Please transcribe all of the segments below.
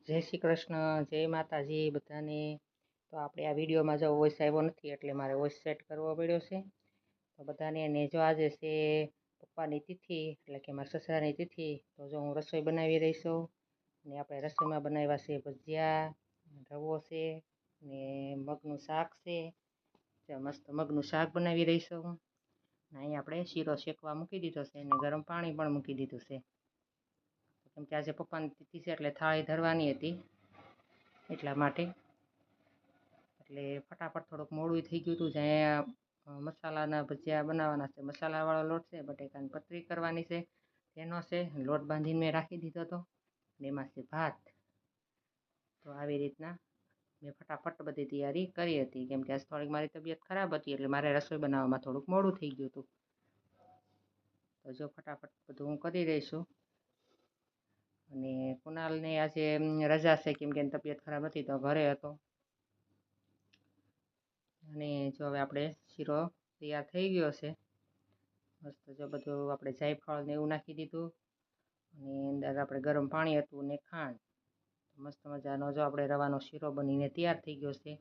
જય શ્રી કૃષ્ણ, જય માતાજી બધાને। તો આપણે આ વિડીયોમાં જો વોઇસ આવ્યો નથી એટલે મારે વોઇસ સેટ કરવો પડ્યો છે। તો બધાને ને જો આજે છે પપ્પાની તિથિ એટલે કે મારા સસરાની તિથિ। તો જો હું રસોઈ બનાવી રહી છું ને આપણે રસોઈમાં બનાવ્યા છે ભજીયા, રવો છે ને મગનું શાક છે। મસ્ત મગનું શાક બનાવી રહી છું। અહીં આપણે શીરો શેકવા મૂકી દીધો છે અને ગરમ પાણી પણ મૂકી દીધું છે, કેમ કે આજે પપ્પાની તિથિ છે એટલે થાળી ધરવાની હતી એટલા માટે। એટલે ફટાફટ થોડુંક મોડું થઈ ગયું હતું। જ્યાં મસાલાના ભજીયા બનાવવાના છે, મસાલાવાળો લોટ છે, બટેકાની પતરી કરવાની છે તેનો છે, લોટ બાંધીને મેં રાખી દીધો હતો અને એમાં છે ભાત। તો આવી રીતના મેં ફટાફટ બધી તૈયારી કરી હતી, કેમ કે આજ થોડીક મારી તબિયત ખરાબ હતી એટલે મારે રસોઈ બનાવવામાં થોડુંક મોડું થઈ ગયું હતું। તો જો ફટાફટ બધું હું કરી રહી છું। અને કુનાલને આજે રજા છે કેમ કે એની તબિયત ખરાબ હતી તો ઘરે હતો। અને જો હવે આપણે શીરો તૈયાર થઈ ગયો છે મસ્ત। જો બધું આપણે જાયફળ ને એવું નાખી દીધું અને અંદર આપણે ગરમ પાણી હતું ને ખાંડ। મસ્ત મજાનો જો આપણે રવાનો શીરો બનીને તૈયાર થઈ ગયો છે।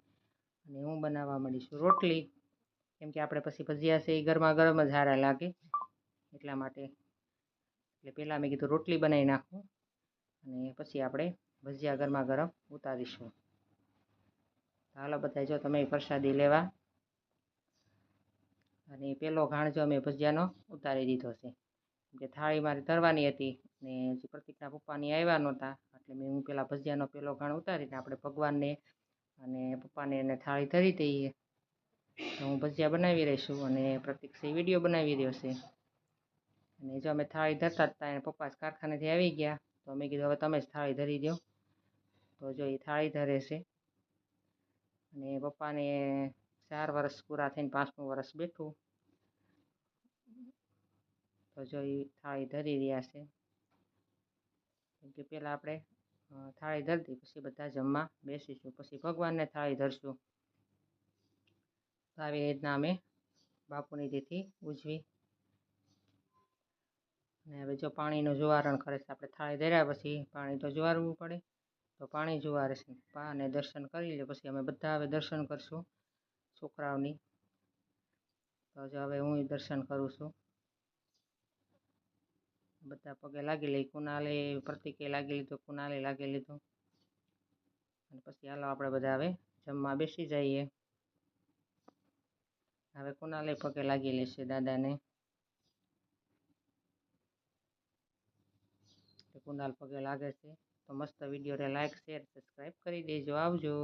અને હું બનાવવા માંડીશું રોટલી, કેમ કે આપણે પછી ભજીયા છે એ ગરમા ગરમ જ સારા લાગે એટલા માટે। એટલે પહેલાં મેં કીધું રોટલી બનાવી નાખું અને પછી આપણે ભજીયા ગરમા ગરમ ઉતારીશું। હાલો બધા જો તમે પ્રસાદી લેવા। અને પેલો ઘાણ જો મેં ભજીયાનો ઉતારી દીધો છે, કે થાળી મારે ધરવાની હતી ને હજી પ્રતિકના પપ્પાની આવ્યા નહોતા એટલે મેં હું પેલા ભજીયાનો પેલો ઘાણ ઉતારીને આપણે ભગવાનને અને પપ્પાને એને થાળી ધરી દઈએ। તો હું ભજીયા બનાવી રહીશું અને પ્રતિક છે વિડીયો બનાવી રહ્યો છે। અને જો અમે થાળી ધરતા હતા એને પપ્પા જ કારખાનેથી આવી ગયા તો મેં કીધું હવે તમે જ થાળી ધરી દો। તો જો એ થાળી ધરે છે અને પપ્પાને 4 વર્ષ પૂરા થઈને 5મું વર્ષ બેઠું। તો જો એ થાળી ધરી રહ્યા છે, કેમ કે પહેલાં આપણે થાળી ધરતી પછી બધા જમવા બેસીશું, પછી ભગવાનને થાળી ધરશું। તો આવી રીતના અમે બાપુની તિથિ ઉજવી। અને હવે જો પાણીનું જુવારણ કરે છે, આપણે થાળી ધર્યા પછી પાણી તો જુવારવું પડે તો પાણી જુવારે છે। પપ્પા અને દર્શન કરી લે પછી અમે બધા હવે દર્શન કરશું છોકરાઓની। તો જો હવે હું દર્શન કરું છું, બધા પગે લાગી લઈ, કુનાલે પ્રતિકે લાગી લીધું, કુનાલે લાગી લીધું। અને પછી હાલો આપણે બધા હવે જમવા બેસી જઈએ। હવે કુનાલે પગે લાગી લેશે દાદાને, કુનાલ પગે લાગે છે। તો મસ્ત વિડીયોને લાઈક શેર સબસ્ક્રાઈબ કરી દેજો, આવજો।